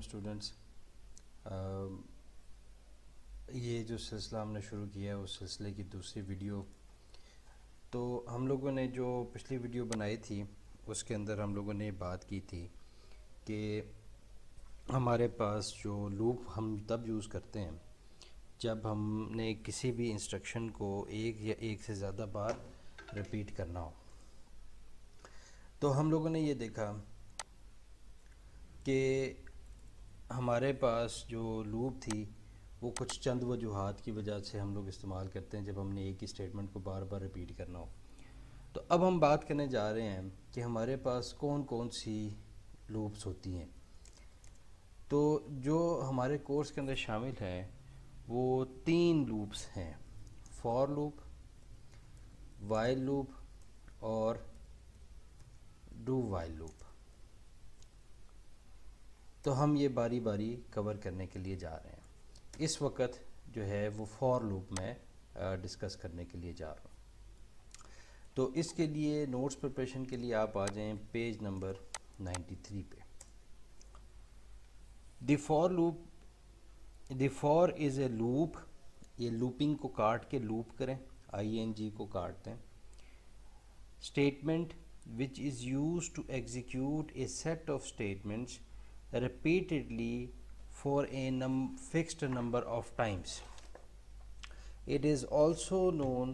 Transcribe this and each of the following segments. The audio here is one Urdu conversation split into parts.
اسٹوڈنٹس، یہ جو سلسلہ ہم نے شروع کیا ہے اس سلسلے کی دوسری ویڈیو. تو ہم لوگوں نے جو پچھلی ویڈیو بنائی تھی اس کے اندر ہم لوگوں نے بات کی تھی کہ ہمارے پاس جو لوپ ہم تب یوز کرتے ہیں جب ہم نے کسی بھی انسٹرکشن کو ایک یا ایک سے زیادہ بار ریپیٹ کرنا ہو. تو ہم لوگوں نے یہ دیکھا کہ ہمارے پاس جو لوپ تھی وہ کچھ چند وجوہات کی وجہ سے ہم لوگ استعمال کرتے ہیں جب ہم نے ایک ہی اسٹیٹمنٹ کو بار بار ریپیٹ کرنا ہو. تو اب ہم بات کرنے جا رہے ہیں کہ ہمارے پاس کون کون سی لوپس ہوتی ہیں. تو جو ہمارے کورس کے اندر شامل ہیں وہ 3 لوپس ہیں: فور لوپ، وائل لوپ اور ڈو وائل لوپ. تو ہم یہ باری باری کور کرنے کے لیے جا رہے ہیں. اس وقت جو ہے وہ فور لوپ میں ڈسکس کرنے کے لیے جا رہا ہوں. تو اس کے لیے نوٹس پریپریشن کے لیے آپ آ جائیں پیج نمبر 93 پہ. The for loop, the for is a loop. یہ لوپنگ کو کاٹ کے لوپ کریں، آئی این جی کو کاٹ دیں. Statement which is used to execute a set of statements repeatedly for a fixed number of times. It is also known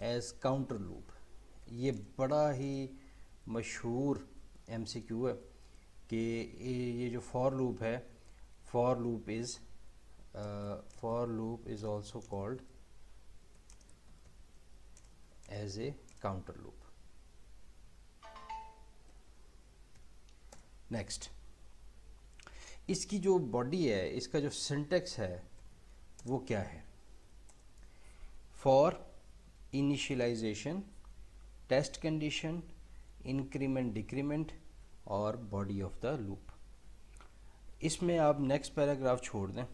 as counter loop. یہ بڑا ہی مشہور ایم سی کیو ہے کہ یہ جو فور لوپ ہے، for loop is also called as a counter loop. Next, اس کی جو باڈی ہے، اس کا جو سنٹیکس ہے وہ کیا ہے؟ For initialisation, test condition, increment decrement اور باڈی آف دا لوپ. اس میں آپ نیکسٹ پیراگراف چھوڑ دیں،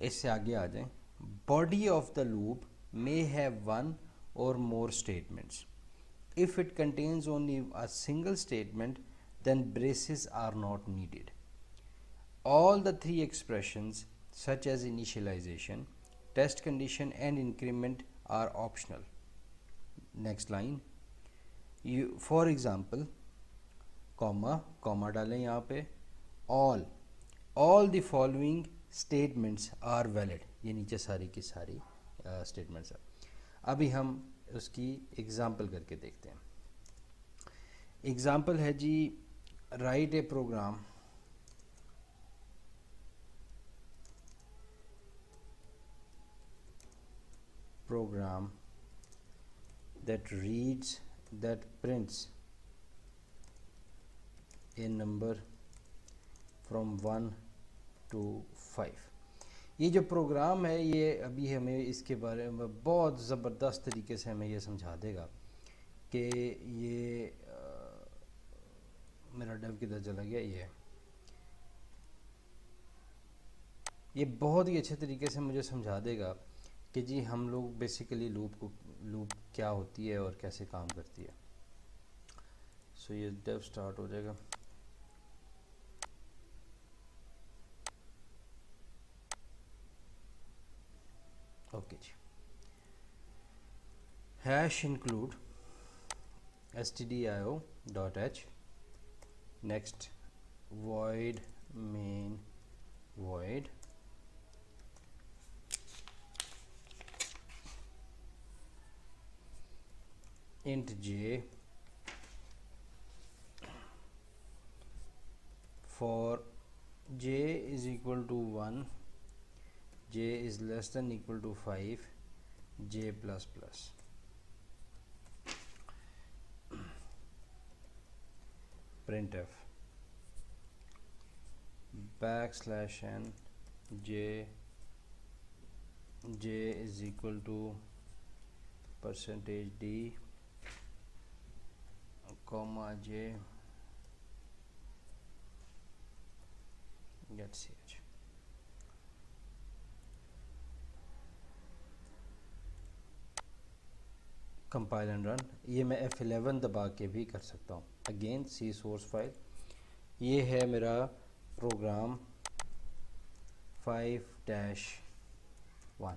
اس سے آگے آ جائیں. Body of the loop may have one or more statements. If it contains only a single statement, then braces are not needed. All the 3 expressions such as initialization, test condition and increment are optional. Next line, for example, comma ڈالیں یہاں پہ. all the following statements are valid. یہ نیچے ساری کی ساری اسٹیٹمنٹس ہیں. ابھی ہم اس کی ایگزامپل کر کے دیکھتے ہیں. ایگزامپل ہے جی، write a program that prints a number from 1 to 5. یہ جو پروگرام ہے یہ ابھی ہمیں اس کے بارے میں بہت زبردست طریقے سے ہمیں یہ سمجھا دے گا کہ یہ میرا ڈیو کدھر چلا گیا. یہ بہت ہی اچھے طریقے سے مجھے سمجھا دے گا کہ جی ہم لوگ بیسیکلی لوپ کیا ہوتی ہے اور کیسے کام کرتی ہے. سو یہ ڈیو سٹارٹ ہو جائے گا. اوکے جی، hash include stdio.h. Next void main void int j for j is equal to 1, j is less than equal to 5, j plus plus. printf \n j is equal to %d comma j get ch. Compile and run. یہ میں F11 دبا کے بھی کر سکتا ہوں. اگین سی سورس فائل، یہ ہے میرا program 5-1.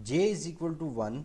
j = 1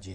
j,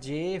j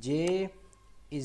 j =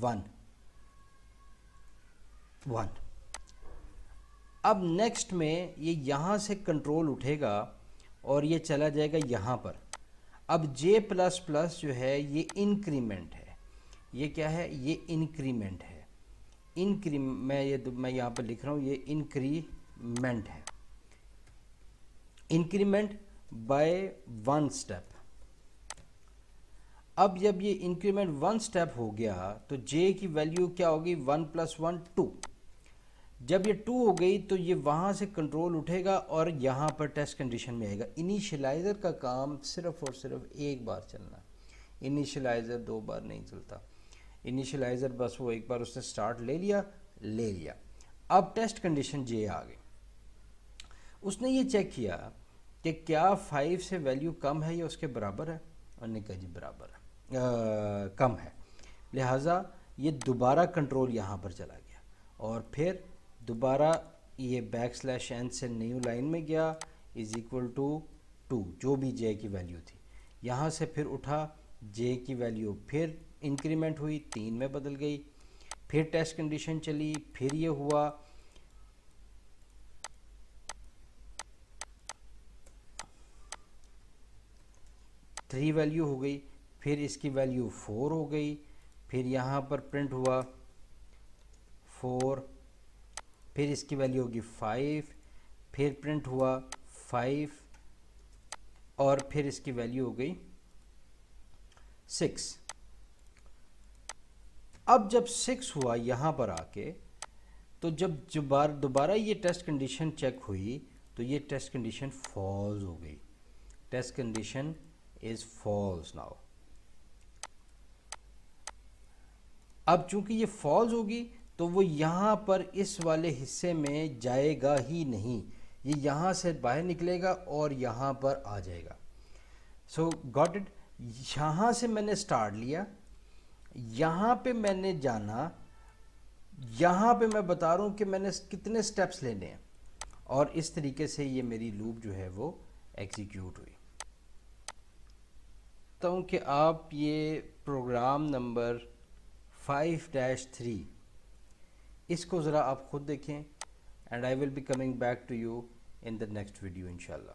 1. 1. اب نیکسٹ میں یہ یہاں سے کنٹرول اٹھے گا اور یہ چلا جائے گا یہاں پر. اب جے پلس پلس جو ہے یہ انکریمنٹ ہے. یہ کیا ہے؟ یہ انکریمنٹ ہے. میں یہاں پر لکھ رہا ہوں یہ انکریمنٹ ہے. Increment by 1 step. اب جب یہ انکریمنٹ 1 اسٹیپ ہو گیا تو جے کی ویلیو کیا ہوگی؟ 1 + 1 2. جب یہ 2 ہو گئی تو یہ وہاں سے کنٹرول اٹھے گا اور یہاں پر ٹیسٹ کنڈیشن میں آئے گا. انیشلائزر کا کام صرف اور صرف ایک بار چلنا. انیشلائزر 2 بار نہیں چلتا. انیشلائزر بس وہ ایک بار اس نے سٹارٹ لے لیا. اب ٹیسٹ کنڈیشن جے آ گئی. اس نے یہ چیک کیا کہ کیا 5 سے ویلیو کم ہے یا اس کے برابر ہے، اور نے کہا جی برابر ہے، کم ہے. لہٰذا یہ دوبارہ کنٹرول یہاں پر چلا گیا اور پھر دوبارہ یہ \n سے نیو لائن میں گیا = 2 جو بھی جے کی ویلیو تھی. یہاں سے پھر اٹھا، جے کی ویلیو پھر انکریمنٹ ہوئی 3 میں بدل گئی. پھر ٹیسٹ کنڈیشن چلی، پھر یہ ہوا 3 ویلیو ہو گئی. پھر اس کی ویلیو 4 ہو گئی. پھر یہاں پر پرنٹ ہوا 4. پھر اس کی ویلیو ہوگی 5. پھر پرنٹ ہوا 5 اور پھر اس کی ویلیو ہو گئی 6. اب جب 6 ہوا یہاں پر آ کے تو جب دوبارہ یہ ٹیسٹ کنڈیشن چیک ہوئی تو یہ ٹیسٹ کنڈیشن فالس ہو گئی. Test condition is false now. اب چونکہ یہ فالس ہوگی تو وہ یہاں پر اس والے حصے میں جائے گا ہی نہیں. یہ یہاں سے باہر نکلے گا اور یہاں پر آ جائے گا. سو گاٹ اٹ. یہاں سے میں نے سٹارٹ لیا، یہاں پہ میں نے جانا، یہاں پہ میں بتا رہا ہوں کہ میں نے کتنے سٹیپس لینے ہیں، اور اس طریقے سے یہ میری لوپ جو ہے وہ ایگزیکیوٹ ہوئی. تو ہوں کہ آپ یہ پروگرام نمبر 5-3 اس کو ذرا آپ خود دیکھیں، and I will be coming back to you in the next video انشاءاللہ.